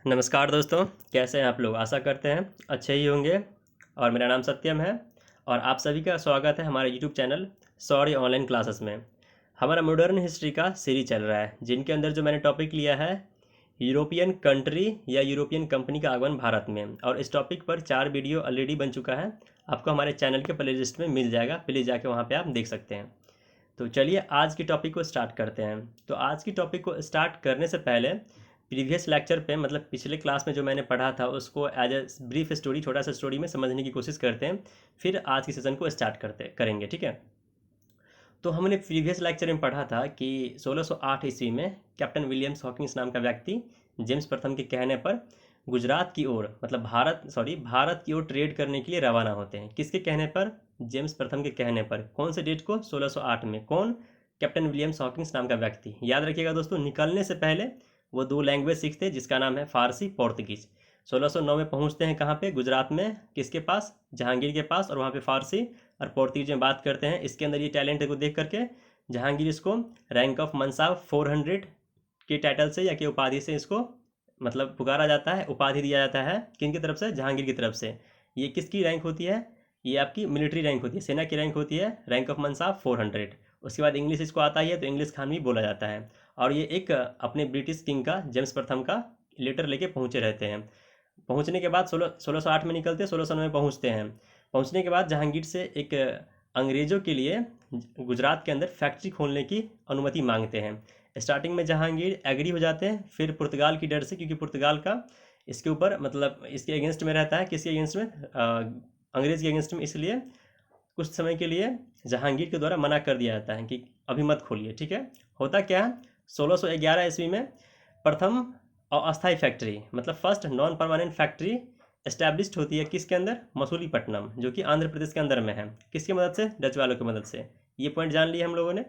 नमस्कार दोस्तों, कैसे हैं आप लोग? आशा करते हैं अच्छे ही होंगे। और मेरा नाम सत्यम है और आप सभी का स्वागत है हमारे यूट्यूब चैनल सौर्य ऑनलाइन क्लासेस में। हमारा मॉडर्न हिस्ट्री का सीरीज चल रहा है, जिनके अंदर जो मैंने टॉपिक लिया है यूरोपियन कंट्री या यूरोपियन कंपनी का आगमन भारत में। और इस टॉपिक पर 4 वीडियो ऑलरेडी बन चुका है, आपको हमारे चैनल के प्ले लिस्ट में मिल जाएगा, प्लीज़ जाके वहाँ पर आप देख सकते हैं। तो चलिए आज की टॉपिक को स्टार्ट करते हैं। तो आज की टॉपिक को स्टार्ट करने से पहले प्रीवियस लेक्चर पे मतलब पिछले क्लास में जो मैंने पढ़ा था उसको एज ए ब्रीफ स्टोरी, छोटा सा स्टोरी में समझने की कोशिश करते हैं, फिर आज की सेशन को स्टार्ट करेंगे। ठीक है। तो हमने प्रीवियस लेक्चर में पढ़ा था कि 1608 ईस्वी में कैप्टन विलियम्स हॉकिंस नाम का व्यक्ति जेम्स प्रथम के कहने पर गुजरात की ओर मतलब भारत की ओर ट्रेड करने के लिए रवाना होते हैं। किसके कहने पर? जेम्स प्रथम के कहने पर। कौन से डेट को? 1608 में। कौन? कैप्टन विलियम्स हॉकिंस नाम का व्यक्ति। याद रखिएगा दोस्तों, निकलने से पहले वो 2 लैंग्वेज सीखते हैं, जिसका नाम है फारसी, पोर्तुगीज। 1609 में पहुंचते हैं कहाँ पे? गुजरात में। किसके पास? जहांगीर के पास। और वहाँ पे फारसी और पोर्तुगीज में बात करते हैं। इसके अंदर ये टैलेंट को देख करके जहांगीर इसको रैंक ऑफ मनसाब 400 के टाइटल से या के उपाधि से इसको मतलब पुकारा जाता है, उपाधि दिया जाता है। किन की तरफ से? जहांगीर की तरफ से। ये किसकी रैंक होती है? ये आपकी मिलिट्री रैंक होती है, सेना की रैंक होती है, रैंक ऑफ मनसाब 400। उसके बाद इंग्लिश इसको आता ही है, तो इंग्लिश खान भी बोला जाता है। और ये एक अपने ब्रिटिश किंग का, जेम्स प्रथम का लेटर लेके पहुंचे रहते हैं। पहुंचने के बाद 1608 में निकलते हैं, 1609 में पहुंचते हैं। पहुंचने के बाद जहांगीर से एक अंग्रेज़ों के लिए गुजरात के अंदर फैक्ट्री खोलने की अनुमति मांगते हैं। स्टार्टिंग में जहांगीर एग्री हो जाते हैं, फिर पुर्तगाल की डर से, क्योंकि पुर्तगाल का इसके ऊपर मतलब इसके अगेंस्ट में रहता है। किसके अगेंस्ट में? अंग्रेज़ के अगेंस्ट में। इसलिए कुछ समय के लिए जहांगीर के द्वारा मना कर दिया जाता है कि अभी मत खोलिए। ठीक है। होता क्या है, 1611 ईस्वी में प्रथम अस्थाई फैक्ट्री मतलब first non permanent factory established होती है। किसके अंदर? मसूलीपट्टनम, जो कि आंध्र प्रदेश के अंदर में है। किसकी मदद से? डच वालों की मदद से। ये पॉइंट जान लिए हम लोगों ने।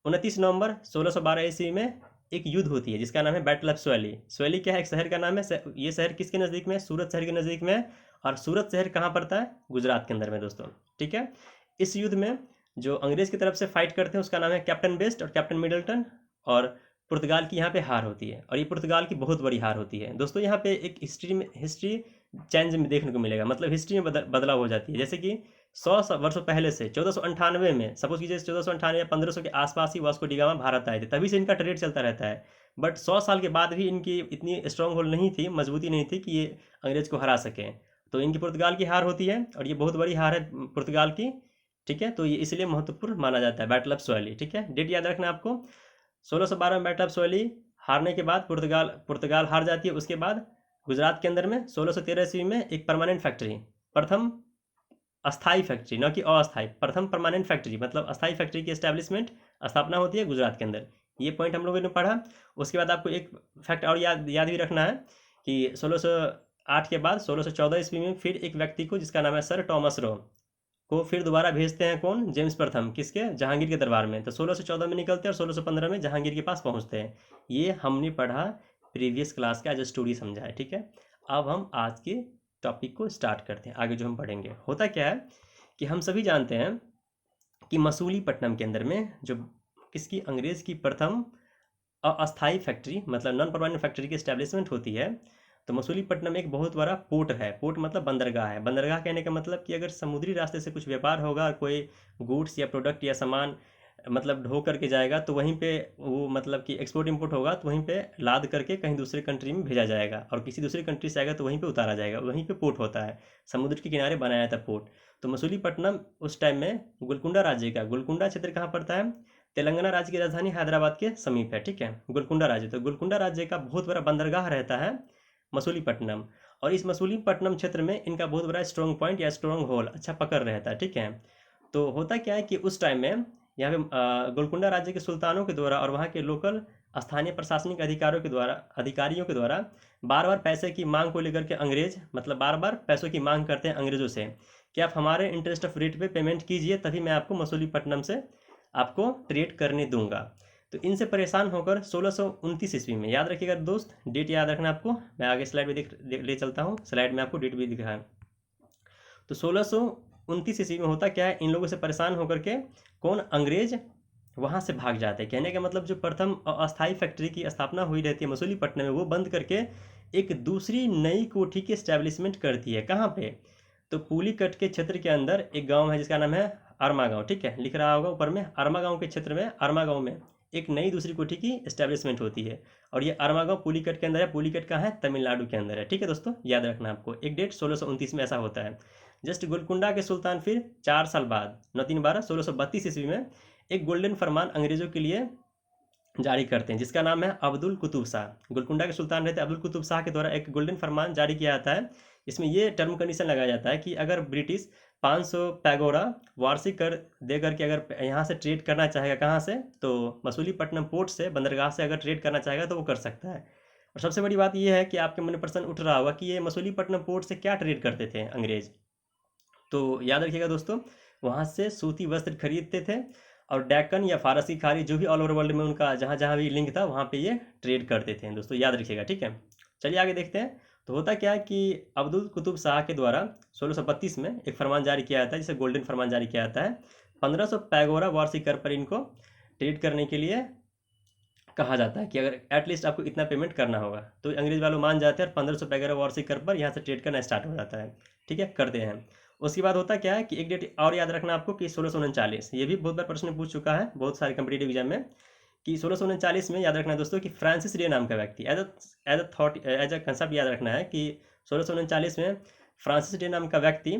29 नवंबर 1612 ईस्वी में एक युद्ध होती है जिसका नाम है बैटल ऑफ स्वैली। स्वैली क्या है? एक शहर का नाम है। ये शहर किसके नज़दीक में है? सूरत शहर के नज़दीक में है। और सूरत शहर कहाँ पड़ता है? गुजरात के अंदर में दोस्तों। ठीक है। इस युद्ध में जो अंग्रेज़ की तरफ से फाइट करते हैं उसका नाम है कैप्टन बेस्ट और कैप्टन मिडल्टन। और पुर्तगाल की यहाँ पे हार होती है, और ये पुर्तगाल की बहुत बड़ी हार होती है दोस्तों। यहाँ पे एक हिस्ट्री चेंज में देखने को मिलेगा, मतलब हिस्ट्री में बदलाव हो जाती है। जैसे कि 100 वर्षों पहले से 1498 में, सपोज कीजिए 1498 या 1500 के आसपास ही वास्को डी गामा भारत आए थे, तभी से इनका ट्रेड चलता रहता है। बट 100 साल के बाद भी इनकी इतनी स्ट्रांग होल्ड नहीं थी, मजबूती नहीं थी कि ये अंग्रेज को हरा सकें। तो इनकी पुर्तगाल की हार होती है, और ये बहुत बड़ी हार है पुर्तगाल की। ठीक है। तो ये इसलिए महत्वपूर्ण माना जाता है बैटल ऑफ स्वैली। ठीक है, डेट याद रखना आपको। 1612 में बैटल ऑफ स्वैली हारने के बाद पुर्तगाल हार जाती है। उसके बाद गुजरात के अंदर में 1613 ईस्वी में एक परमानेंट फैक्ट्री, प्रथम अस्थाई फैक्ट्री, न कि अस्थाई, प्रथम परमानेंट फैक्ट्री मतलब अस्थाई फैक्ट्री की एस्टैब्लिशमेंट, स्थापना होती है गुजरात के अंदर। ये पॉइंट हम लोगों ने पढ़ा। उसके बाद आपको एक फैक्ट और याद भी रखना है कि 1608 के बाद 1614 ईस्वी में फिर एक व्यक्ति को, जिसका नाम है सर टॉमस रो, को फिर दोबारा भेजते हैं। कौन? जेम्स प्रथम। किसके? जहांगीर के दरबार में। तो 1614 में निकलते हैं और 1615 में जहांगीर के पास पहुंचते हैं। ये हमने पढ़ा प्रीवियस क्लास का, एज ए स्टोरी समझा है। ठीक है। अब हम आज के टॉपिक को स्टार्ट करते हैं। आगे जो हम पढ़ेंगे, होता क्या है कि हम सभी जानते हैं कि मसूलीपट्टनम के अंदर में जो किसकी, अंग्रेज़ की प्रथम अस्थाई फैक्ट्री मतलब नॉन परमानेंट फैक्ट्री की एस्टैब्लिशमेंट होती है। तो मसूलीपट्टनम एक बहुत बड़ा पोर्ट है। पोर्ट मतलब बंदरगाह है। बंदरगाह कहने का मतलब कि अगर समुद्री रास्ते से कुछ व्यापार होगा और कोई गुड्स या प्रोडक्ट या सामान मतलब ढो करके जाएगा, तो वहीं पे वो मतलब कि एक्सपोर्ट इंपोर्ट होगा, तो वहीं पे लाद करके कहीं दूसरे कंट्री में भेजा जाएगा, और किसी दूसरी कंट्री से आएगा तो वहीं पे उतारा जाएगा। वहीं पे पोर्ट होता है, समुद्र के किनारे बनाया था पोर्ट। तो मसूलीपट्टनम उस टाइम में गोलकुंडा राज्य का, गोलकुंडा क्षेत्र कहाँ पड़ता है? तेलंगाना राज्य की राजधानी हैदराबाद के समीप है। ठीक है, गोलकुंडा राज्य। तो गोलकुंडा राज्य का बहुत बड़ा बंदरगाह रहता है मसूलीपट्टनम। और इस मसूलीपट्टनम क्षेत्र में इनका बहुत बड़ा स्ट्रॉन्ग पॉइंट या स्ट्रॉन्ग होल, अच्छा पकड़ रहता है। ठीक है। तो होता क्या है कि उस टाइम में यहाँ पे गोलकुंडा राज्य के सुल्तानों के द्वारा और वहाँ के लोकल स्थानीय प्रशासनिक अधिकारियों के द्वारा बार बार पैसे की मांग को लेकर के अंग्रेज मतलब बार बार पैसों की मांग करते हैं अंग्रेज़ों से कि आप हमारे इंटरेस्ट ऑफ रेट पे पेमेंट कीजिए, तभी मैं आपको मसूलीपट्टनम से आपको ट्रेड करने दूंगा। तो इनसे परेशान होकर 1629 ईस्वी में, याद रखिएगा दोस्त, डेट याद रखना आपको, मैं आगे स्लाइड में ले चलता हूँ, स्लाइड में आपको डेट भी दिखा है। तो 1629 ईस्वी में होता क्या है, इन लोगों से परेशान होकर के कौन? अंग्रेज वहाँ से भाग जाते हैं। कहने का मतलब जो प्रथम अस्थाई फैक्ट्री की स्थापना हुई रहती है मसूलीपट्टनम में, वो बंद करके एक दूसरी नई कोठी की एस्टैब्लिशमेंट करती है। कहाँ पे? तो पुलिकट के क्षेत्र के अंदर एक गांव है जिसका नाम है अरमा गांव, ठीक है, लिख रहा होगा ऊपर में। अरमा गांव के क्षेत्र में, अरमा गांव में एक नई दूसरी कोठी की एस्टैब्लिशमेंट होती है। और ये अरमा गांव पुलिकट के अंदर है। पुलिकट कहाँ है? तमिलनाडु के अंदर है। ठीक है दोस्तों, याद रखना आपको। एक डेट 1629 में ऐसा होता है। जस्ट गोलकुंडा के सुल्तान फिर 4 साल बाद 9 3 12 1632 ईस्वी में एक गोल्डन फरमान अंग्रेजों के लिए जारी करते हैं जिसका नाम है अब्दुल कुतुब शाह। गोलकुंडा के सुल्तान रहते अब्दुल कुतुब शाह के द्वारा एक गोल्डन फरमान जारी किया जाता है। इसमें ये टर्म कंडीशन लगाया जाता है कि अगर ब्रिटिश 500 पैगोडा वार्षिक कर दे करके अगर यहाँ से ट्रेड करना चाहेगा, कहाँ से? तो मसूलीपट्टनम पोर्ट से, बंदरगाह से अगर ट्रेड करना चाहेगा तो वो कर सकता है। और सबसे बड़ी बात यह है कि आपके मन में प्रश्न उठ रहा होगा कि ये मसूलीपट्टनम पोर्ट से क्या ट्रेड करते थे अंग्रेज। तो याद रखिएगा दोस्तों, वहाँ से सूती वस्त्र खरीदते थे और डेक्कन या फारसी खाड़ी जो भी ऑल ओवर वर्ल्ड में उनका जहाँ जहाँ भी लिंक था वहाँ पे ये ट्रेड करते थे दोस्तों, याद रखिएगा। ठीक है, चलिए आगे देखते हैं। तो होता क्या है कि अब्दुल कुतुब शाह के द्वारा 1632 में एक फरमान जारी किया जाता है जिसे गोल्डन फरमान जारी किया जाता है। 1500 पैगोरा वार्षिक कर पर इनको ट्रेड करने के लिए कहा जाता है कि अगर एटलीस्ट आपको इतना पेमेंट करना होगा। तो अंग्रेज वालों मान जाते हैं और 1500 पैगोरा वार्षिक कर पर यहाँ से ट्रेड करना स्टार्ट हो जाता है। ठीक है, करते हैं। उसके बाद होता क्या है कि एक डेट और याद रखना आपको कि 1639, ये भी बहुत बार प्रश्न पूछ चुका है बहुत सारे कंपटीटिव एग्जाम में, कि 1639 में याद रखना दोस्तों कि फ्रांसिस रे नाम का व्यक्ति, एज अ कंसेप्ट याद रखना है कि 1639 में फ्रांसिस रे नाम का व्यक्ति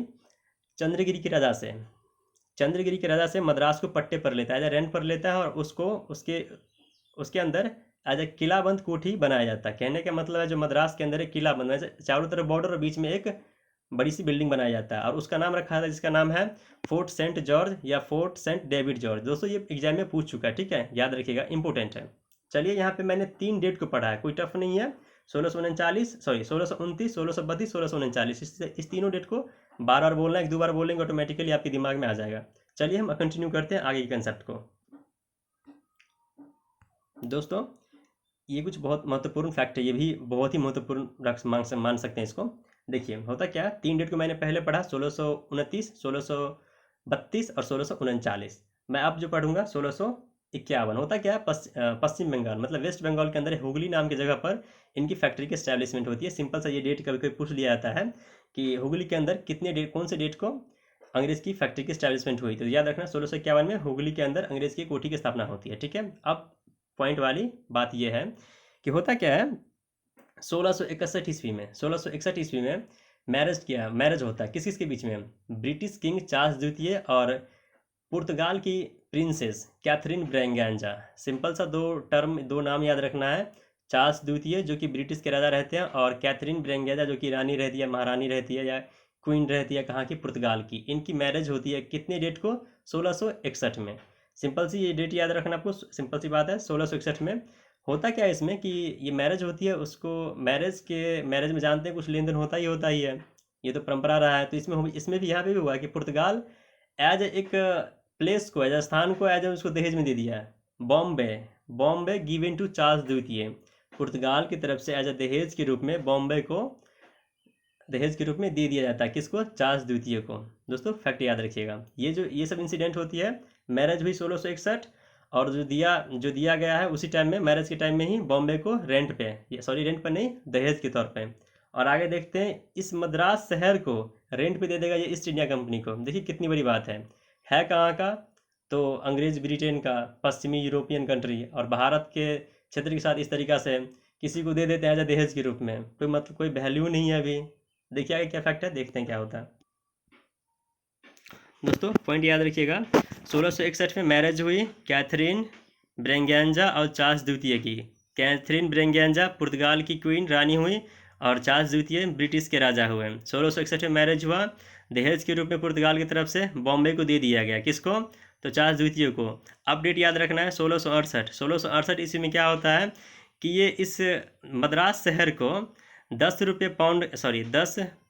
चंद्रगिरी के राजा से मद्रास को पट्टे पर लेता है, एज रेंट पर लेता है, और उसको उसके उसके अंदर एज ए किलाबंद कोठी बनाया जाता है। कहने का मतलब है जो मद्रास के अंदर एक किला बंद है, चारों तरफ बॉर्डर और बीच में एक बड़ी सी बिल्डिंग बनाया जाता है, और उसका नाम रखा था जिसका नाम है फोर्ट सेंट जॉर्ज या फोर्ट सेंट डेविड जॉर्ज। दोस्तों ये एग्जाम में पूछ चुका है, ठीक है, याद रखिएगा, इंपॉर्टेंट है। चलिए यहाँ पे मैंने 3 डेट को पढ़ा है, कोई टफ नहीं है। 1639, सॉरी 1629, 1632, 1639, इस तीनों डेट को बार बार बोलना है, 1 2 बार बोलेंगे ऑटोमेटिकली आपके दिमाग में आ जाएगा। चलिए हम कंटिन्यू करते हैं आगे के कंसेप्ट को। दोस्तों ये कुछ बहुत महत्वपूर्ण फैक्ट है, ये भी बहुत ही महत्वपूर्ण मान सकते हैं इसको। देखिए होता क्या है, 3 डेट को मैंने पहले पढ़ा, 1629, 1632 और 1639। मैं अब जो पढ़ूंगा 1651। होता क्या है, पश्चिम बंगाल मतलब वेस्ट बंगाल के अंदर हुगली नाम की जगह पर इनकी फैक्ट्री की स्टैब्लिशमेंट होती है। सिंपल सा ये डेट कभी कभी पूछ लिया जाता है कि हुगली के अंदर कितने डेट, कौन से डेट को अंग्रेज की फैक्ट्री की स्टैब्लिशमेंट हुई। तो याद रखना 1651 में हुगली के अंदर अंग्रेज की कोठी की स्थापना होती है। ठीक है, अब पॉइंट वाली बात यह है कि होता क्या है, 1661 ईस्वी में 1661 ईस्वी में मैरिज होता है किस किस के बीच में? ब्रिटिश किंग चार्ल्स द्वितीय और पुर्तगाल की प्रिंसेस कैथरीन ब्रेंगेंजा। सिंपल सा दो नाम याद रखना है, चार्ल्स द्वितीय जो कि ब्रिटिश के राजा रहते हैं, और कैथरीन ब्रेंगेंजा जो कि रानी रहती है, महारानी रहती है या क्वीन रहती है, कहाँ की? पुर्तगाल की। इनकी मैरिज होती है कितने डेट को? 1661 में। सिंपल सी ये डेट याद रखना आपको, सिंपल सी बात है। 1661 में होता क्या है इसमें कि ये मैरिज होती है, उसको मैरिज में जानते हैं कुछ लेन देन होता ही है, ये तो परंपरा रहा है। तो इसमें भी यहाँ पे भी हुआ कि पुर्तगाल एज एक प्लेस को, एज अ स्थान को, एज उसको दहेज में दे दिया है। बॉम्बे गिवन टू चार्ल्स द्वितीय, पुर्तगाल की तरफ से एज अ दहेज के रूप में बॉम्बे को दहेज के रूप में दे दिया जाता है। किसको? चार्ल्स द्वितीय को। दोस्तों फैक्ट याद रखिएगा, ये सब इंसिडेंट होती है। मैरिज हुई 1661, और जो दिया गया है उसी टाइम में, मैरिज के टाइम में ही बॉम्बे को रेंट पर नहीं, दहेज के तौर पे। और आगे देखते हैं, इस मद्रास शहर को रेंट पे दे देगा ये ईस्ट इंडिया कंपनी को। देखिए कितनी बड़ी बात है कहाँ का? तो अंग्रेज ब्रिटेन का, पश्चिमी यूरोपियन कंट्री, और भारत के क्षेत्र के साथ इस तरीका से किसी को दे देते हैं एज दहेज के रूप में, कोई मतलब कोई वैल्यू नहीं है अभी। देखिए आगे क्या फैक्ट है, देखते हैं क्या होता है। दोस्तों पॉइंट याद रखिएगा, 1661 में मैरिज हुई कैथरीन ब्रेंगेंजा और चार्ल्स द्वितीय की। कैथरीन ब्रेंगेंजा पुर्तगाल की क्वीन रानी हुई, और चार्ल्स द्वितीय ब्रिटिश के राजा हुए। 1661 में मैरिज हुआ, दहेज के रूप में पुर्तगाल की तरफ से बॉम्बे को दे दिया गया। किसको? तो चार्ल्स द्वितीय को। अपडेट याद रखना है 1668 ईस्वी में क्या होता है कि ये इस मद्रास शहर को 10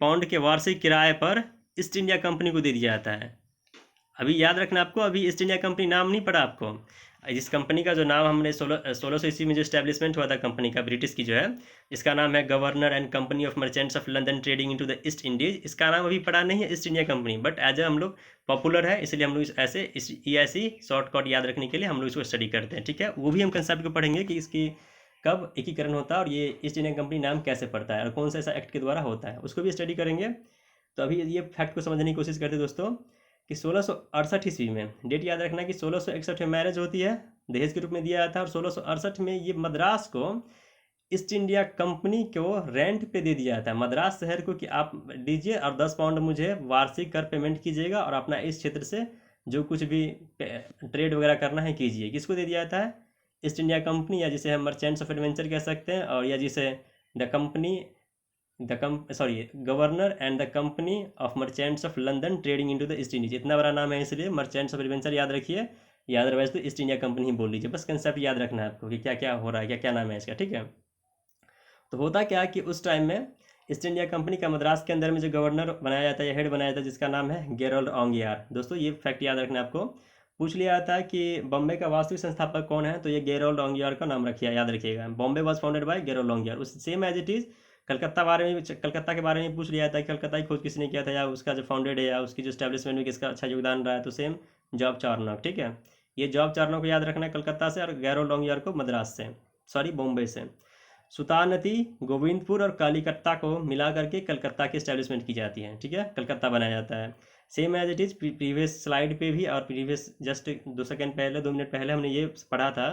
पाउंड के वार्षिक किराए पर ईस्ट इंडिया कंपनी को दे दिया जाता है। अभी याद रखना आपको, अभी ईस्ट इंडिया कंपनी नाम नहीं पड़ा आपको। इस कंपनी का जो नाम हमने 1600 ईस्वी में जो स्टैब्लिशमेंट हुआ था कंपनी का, ब्रिटिश की जो है, इसका नाम है Governor and Company of merchants of London Trading into the East Indies. इसका नाम अभी पड़ा नहीं है East India Company, but as हम लोग पॉपुलर है इसलिए हम लोग ऐसी शॉर्टकट याद रखने के लिए हम लोग इसको स्टडी करते हैं। ठीक है, वो भी हम कंसेप्ट को पढ़ेंगे कि इसकी कब एकीकरण होता है और ये ईस्ट इंडिया कंपनी नाम कैसे पड़ता है और कौन सा ऐसा एक्ट के द्वारा होता है, उसको भी स्टडी करेंगे। तो अभी ये फैक्ट को समझने की कोशिश करते दोस्तों कि 1668 ईस्वी में, डेट याद रखना कि 1661 में मैरिज होती है, दहेज के रूप में दिया जाता है, और 1668 में ये मद्रास को ईस्ट इंडिया कंपनी को रेंट पे दे दिया जाता है, मद्रास शहर को, कि आप दीजिए और 10 पाउंड मुझे वार्षिक कर पेमेंट कीजिएगा और अपना इस क्षेत्र से जो कुछ भी ट्रेड वगैरह करना है कीजिए। किसको दे दिया जाता है? ईस्ट इंडिया कंपनी, या जिसे हम मर्चेंट्स ऑफ एडवेंचर कह सकते हैं, और या जिसे the company governor and the company of merchants of London Trading into the East Indies. इतना बड़ा नाम है इसलिए मर्चेंट्स ऑफ एडवेंचर याद रखिए, या अदरवाइज तो ईस्ट इंडिया कंपनी ही बोल लीजिए। बस कंसेप्ट याद रखना है आपको कि क्या क्या हो रहा है, क्या क्या नाम है इसका, ठीक है। तो होता क्या कि उस टाइम में ईस्ट इंडिया कंपनी का मद्रास के अंदर में जो गवर्नर बनाया जाता है या हेड बनाया जाता है, जिसका नाम है गेरोल्ड ओंगियार। दोस्तों ये फैक्ट याद रखना है आपको। पूछ लिया जाता है कि बॉम्बे का वास्तविक संस्थापक कौन है, तो ये गेरोल्ड ओंगियार का नाम रखिए, याद रखिएगा। Bombay was founded by Gerald Aungier. उस same as it is Calcutta के बारे में पूछ लिया जाता है कि कलकत्ता की खोज किसने किया था, या उसका जो फाउंडेड है या उसकी जो स्टैब्लिशमेंट में किसका अच्छा योगदान रहा है, तो सेम जॉब चार्नॉक, ठीक है। ये जॉब चार्नॉक को याद रखना है कलकत्ता से, और गेरोल्ड ओंगियार को मद्रास से, सॉरी बॉम्बे से। सुल्तानती, गोविंदपुर और कालीकट्टा को मिला करके कलकत्ता की स्टैब्लिशमेंट की जाती है, ठीक है, कलकत्ता बनाया जाता है। Same as it is previous slide पे भी और प्रीवियस जस्ट 2 सेकंड पहले, 2 मिनट पहले हमने ये पढ़ा था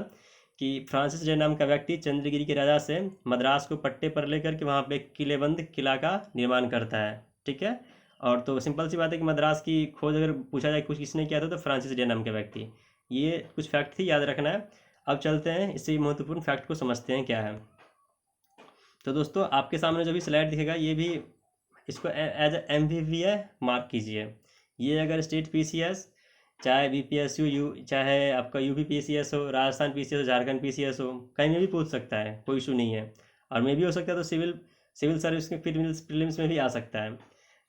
कि फ्रांसिस डे नाम का व्यक्ति चंद्रगिरी के राजा से मद्रास को पट्टे पर लेकर के वहाँ पे किलेबंद किला का निर्माण करता है, ठीक है। और तो सिंपल सी बात है कि मद्रास की खोज अगर पूछा जाए कुछ किसने किया था, तो फ्रांसिस डे नाम का व्यक्ति। ये कुछ फैक्ट थी, याद रखना है। अब चलते हैं इससे महत्वपूर्ण फैक्ट को समझते हैं क्या है। तो दोस्तों आपके सामने जो भी स्लाइड दिखेगा, ये भी इसको एज एम वी मार्क कीजिए। ये अगर स्टेट पीसीएस, चाहे बीपीएसयू चाहे आपका यूपी पीसीएस हो, राजस्थान पीसीएस हो, झारखंड पीसीएस हो, कहीं में भी पूछ सकता है, कोई इशू नहीं है। और में भी हो सकता है तो सिविल सर्विस के प्रीलिम्स में भी आ सकता है।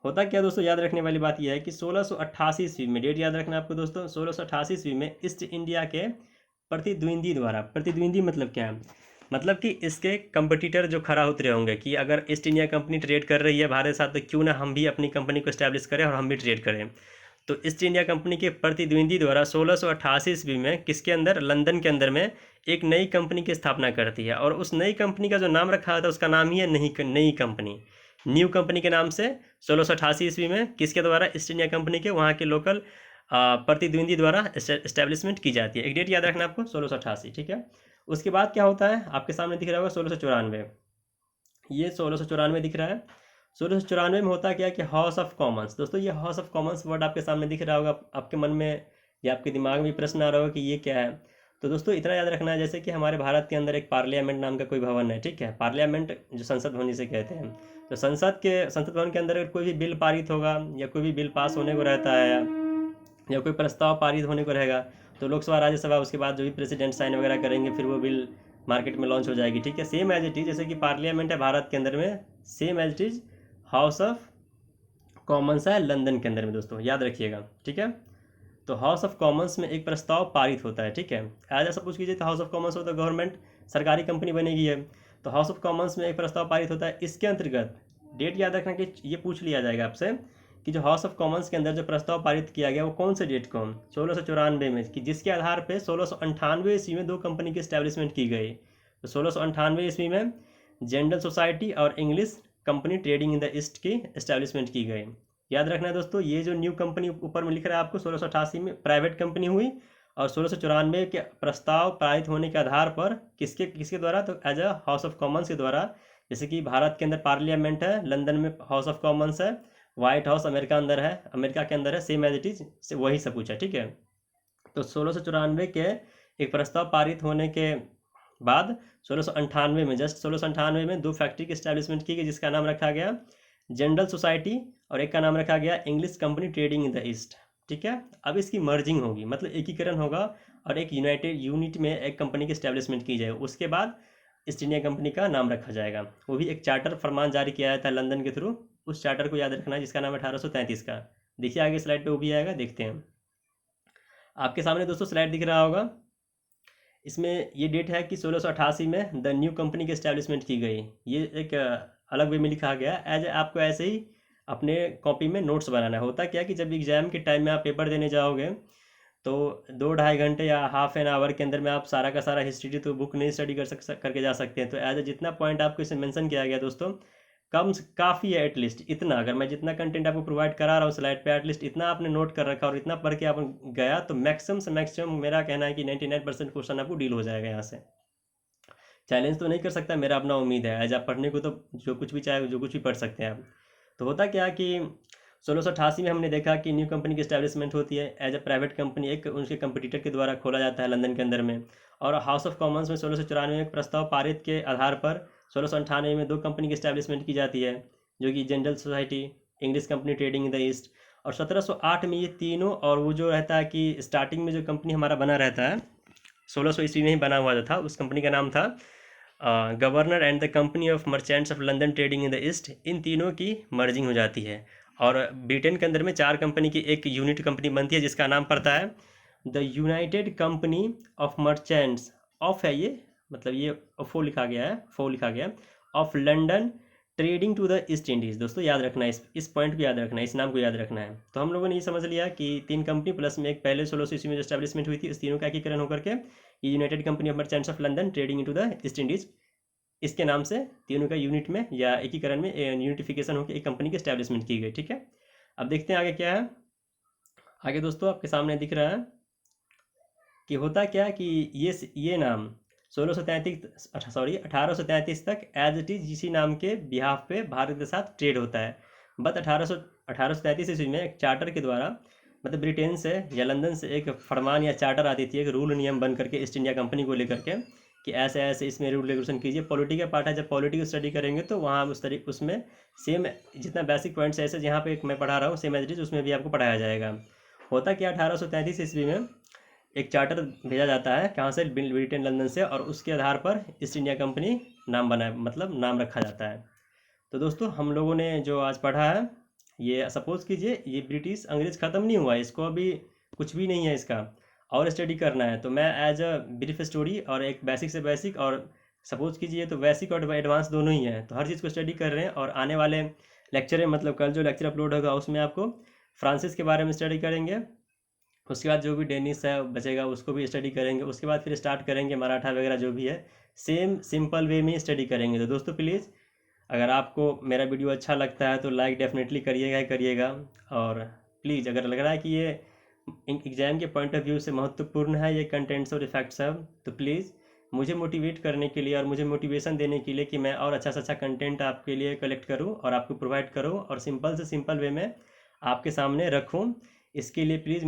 होता क्या दोस्तों, याद रखने वाली बात यह है कि 1688 ईस्वी में, डेट याद रखना आपको दोस्तों, 1688 ईस्वी में ईस्ट इंडिया के प्रतिद्वंदी द्वारा, प्रतिद्वंदी मतलब क्या है, मतलब कि इसके कंपटीटर जो खड़ा उतरे होंगे कि अगर ईस्ट इंडिया कंपनी ट्रेड कर रही है भारत के साथ, तो क्यों ना हम भी अपनी कंपनी को इस्टेब्लिश करें और हम भी ट्रेड करें। तो ईस्ट इंडिया कंपनी के प्रतिद्वंदी द्वारा 1688 ईस्वी में किसके अंदर, लंदन के अंदर में एक नई कंपनी की स्थापना करती है। और उस नई कंपनी का जो नाम रखा था उसका नाम ही है नई कंपनी, न्यू कंपनी के नाम से 1688 ईस्वी में किसके द्वारा, ईस्ट इंडिया कंपनी के वहाँ के लोकल प्रतिद्वंदी द्वारा इस्टेब्लिशमेंट की जाती है। एक डेट याद रखना आपको, 1688, ठीक है। उसके बाद क्या होता है, आपके सामने दिख रहा होगा 1694, ये 1694 दिख रहा है। 1694 में होता क्या कि हाउस ऑफ कॉमन्स, दोस्तों ये हाउस ऑफ कॉमन्स वर्ड आपके सामने दिख रहा होगा, आपके मन में या आपके दिमाग में प्रश्न आ रहा होगा कि ये क्या है। तो दोस्तों इतना याद रखना है, जैसे कि हमारे भारत के अंदर एक पार्लियामेंट नाम का कोई भवन है, ठीक है, पार्लियामेंट जो संसद भवन जिसे कहते हैं। तो संसद भवन के अंदर अगर कोई भी बिल पारित होगा या कोई भी बिल पास होने को रहता है या कोई प्रस्ताव पारित होने को रहेगा, तो लोकसभा राज्यसभा उसके बाद जो भी प्रेसिडेंट साइन वगैरह करेंगे, फिर वो बिल मार्केट में लॉन्च हो जाएगी, ठीक है। सेम एज इट इज़ जैसे कि पार्लियामेंट है भारत के अंदर में, same as it is House of Commons है लंदन के अंदर में, दोस्तों याद रखिएगा, ठीक है। तो हाउस ऑफ कॉमन्स में एक प्रस्ताव पारित होता है, ठीक है। एज सपोज कीजिए तो हाउस ऑफ कॉमन्स हो तो गवर्नमेंट सरकारी कंपनी बनेगी है, तो हाउस ऑफ कॉमन्स में एक प्रस्ताव पारित होता है। इसके अंतर्गत डेट याद रखना कि ये पूछ लिया जाएगा आपसे कि जो हाउस ऑफ कॉमन्स के अंदर जो प्रस्ताव पारित किया गया वो कौन से डेट को, 1694 में, कि जिसके आधार पे 1698 ईस्वी में 2 कंपनी की इस्टेब्लिशमेंट की गई। तो 1698 ईस्वी में जनरल सोसाइटी और English company trading in the east की इस्टेब्लिशमेंट की गई। याद रखना है दोस्तों, ये जो न्यू कंपनी ऊपर में लिख रहा है आपको, 1688 में प्राइवेट कंपनी हुई, और 1694 के प्रस्ताव पारित होने के आधार पर किसके किसके द्वारा, तो as a House of Commons के द्वारा। जैसे कि भारत के अंदर पार्लियामेंट है, लंदन में हाउस ऑफ कॉमन्स है, व्हाइट हाउस अमेरिका के अंदर है, सेम एज इट इज वही सब कुछ है, ठीक है। तो 1694 के एक प्रस्ताव पारित होने के बाद 1698 में, जस्ट 1698 में 2 फैक्ट्री की इस्टेब्लिशमेंट की गई, जिसका नाम रखा गया जनरल सोसाइटी और एक का नाम रखा गया English company trading in the east, ठीक है। अब इसकी मर्जिंग होगी, मतलब एकीकरण होगा और एक यूनिट में एक कंपनी की इस्टेब्लिशमेंट की जाएगी। उसके बाद ईस्ट इंडिया कंपनी का नाम रखा जाएगा। वो भी एक चार्टर फरमान जारी किया जाता है लंदन के थ्रू, उस चार्टर को याद रखना है, जिसका नाम है 1833 का। देखिए आगे स्लाइड पे वो भी आएगा, देखते हैं। आपके सामने दोस्तों स्लाइड दिख रहा होगा, इसमें ये डेट है कि 1688 में द न्यू कंपनी की इस्टेब्लिशमेंट की गई। ये एक अलग वे में लिखा गया, एज आपको ऐसे ही अपने कॉपी में नोट्स बनाना है। होता क्या कि जब एग्जाम के टाइम में आप पेपर देने जाओगे तो 2-2.5 घंटे या हाफ एन आवर के अंदर में आप सारा का सारा हिस्ट्री तो बुक नहीं स्टडी करके जा सकते हैं। तो एज ए जितना पॉइंट आपको इसमें मेंशन किया गया दोस्तों, काफ़ी है एटलीस्ट इतना। अगर मैं जितना कंटेंट आपको प्रोवाइड करा रहा हूँ स्लाइड पे, एटलीस्ट इतना आपने नोट कर रखा और इतना पढ़ के आप गया, तो मैक्सिमम से मैक्सिमम मेरा कहना है कि 99% क्वेश्चन आपको डील हो जाएगा यहाँ से। चैलेंज तो नहीं कर सकता, मेरा अपना उम्मीद है। एज आप पढ़ने को तो जो कुछ भी चाहे जो कुछ भी पढ़ सकते हैं आप। तो होता क्या कि 1688 में हमने देखा कि न्यू कंपनी की इस्टेब्लिशमेंट होती है एज अ प्राइवेट कंपनी, एक उनके कंपटीटर के द्वारा खोला जाता है लंदन के अंदर में। और हाउस ऑफ कॉमन्स में 1694 में एक प्रस्ताव पारित के आधार पर 1698 में 2 कंपनी की इस्टेब्लिशमेंट की जाती है, जो कि general society, English company trading in the east. और 1708 में ये तीनों, और वो जो रहता है कि स्टार्टिंग में जो कंपनी हमारा बना रहता है 1600 ईस्वी में ही बना हुआ था, उस कंपनी का नाम था governor and the company of merchants of London trading in the east. इन तीनों की मर्जिंग हो जाती है और ब्रिटेन के अंदर में 4 कंपनी की एक यूनिट कंपनी बनती है, जिसका नाम पड़ता है the United company of merchants of, है ये, मतलब ये फो लिखा गया है, फो लिखा गया of London Trading to the East Indies. दोस्तों याद रखना है, इस पॉइंट को याद रखना है, इस नाम को याद रखना है। तो हम लोगों ने ये समझ लिया कि 3 कंपनी प्लस में एक पहले 1600 ईस्वी में जो स्टैब्लिशमेंट हुई थी, इस तीनों का एकीकरण होकर के ये United company of merchants of London Trading into the East Indies, इसके नाम से तीनों का यूनिट में या एकीकरण में यूनिटिफिकेशन होकर एक कंपनी की स्टैब्लिशमेंट की गई। ठीक है, अब देखते हैं आगे क्या है। आगे दोस्तों आपके सामने दिख रहा है कि होता क्या है कि ये नाम 1833 तक एज इट इज़ इसी नाम के बिहाफ पे भारत के साथ ट्रेड होता है। बट 1833 ईस्वी में एक चार्टर के द्वारा, मतलब ब्रिटेन से या लंदन से एक फरमान या चार्टर आती थी, एक रूल नियम बन करके ईस्ट इंडिया कंपनी को लेकर के कि ऐसे ऐसे इसमें रूल रेगुलेशन कीजिए। पॉलिटी का पार्ट है, जब पॉलिटी को स्टडी करेंगे तो वहाँ उसमें सेम जितना बेसिक पॉइंट्स ऐसे जहाँ पे मैं पढ़ा रहा हूँ सेम एज इट इज़ उसमें भी आपको पढ़ाया जाएगा। होता क्या 1833 ईस्वी में एक चार्टर भेजा जाता है, कहाँ से, ब्रिटेन लंदन से, और उसके आधार पर ईस्ट इंडिया कंपनी नाम बना, मतलब नाम रखा जाता है। तो दोस्तों हम लोगों ने जो आज पढ़ा है, ये सपोज़ कीजिए ये ब्रिटिश अंग्रेज ख़त्म नहीं हुआ, इसको अभी कुछ भी नहीं है, इसका और स्टडी करना है। तो मैं एज अ ब्रीफ स्टोरी और एक बेसिक से बेसिक, और सपोज़ कीजिए तो बेसिक और एडवांस दोनों ही है, तो हर चीज़ को स्टडी कर रहे हैं। और आने वाले लेक्चर में, मतलब कल जो लेक्चर अपलोड होगा उसमें आपको फ्रांसिस के बारे में स्टडी करेंगे, उसके बाद जो भी डेनिस है बचेगा उसको भी स्टडी करेंगे, उसके बाद फिर स्टार्ट करेंगे मराठा वगैरह जो भी है, सेम सिंपल वे में स्टडी करेंगे। तो दोस्तों प्लीज़ अगर आपको मेरा वीडियो अच्छा लगता है तो लाइक डेफिनेटली करिएगा ही करिएगा। और प्लीज़ अगर लग रहा है कि ये एग्ज़ाम के पॉइंट ऑफ व्यू से महत्वपूर्ण है ये कंटेंट्स और इफेक्ट्स सब, तो प्लीज़ मुझे मोटिवेट करने के लिए और मुझे मोटिवेशन देने के लिए कि मैं और अच्छा से अच्छा कंटेंट आपके लिए कलेक्ट करूं और आपको प्रोवाइड करूं और सिंपल से सिंपल वे में आपके सामने रखूं, इसके लिए प्लीज़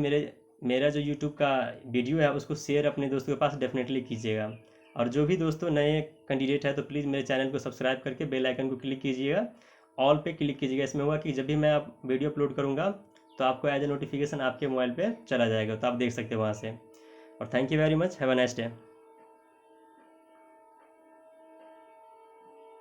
मेरा जो यूट्यूब का वीडियो है उसको शेयर अपने दोस्तों के पास डेफिनेटली कीजिएगा। और जो भी दोस्तों नए कैंडिडेट है तो प्लीज़ मेरे चैनल को सब्सक्राइब करके बेल आइकन को क्लिक कीजिएगा, ऑल पे क्लिक कीजिएगा। इसमें होगा कि जब भी मैं आप वीडियो अपलोड करूँगा तो आपको एज ए नोटिफिकेशन आपके मोबाइल पे चला जाएगा, तो आप देख सकते हो वहाँ से। और thank you very much, have a nice day.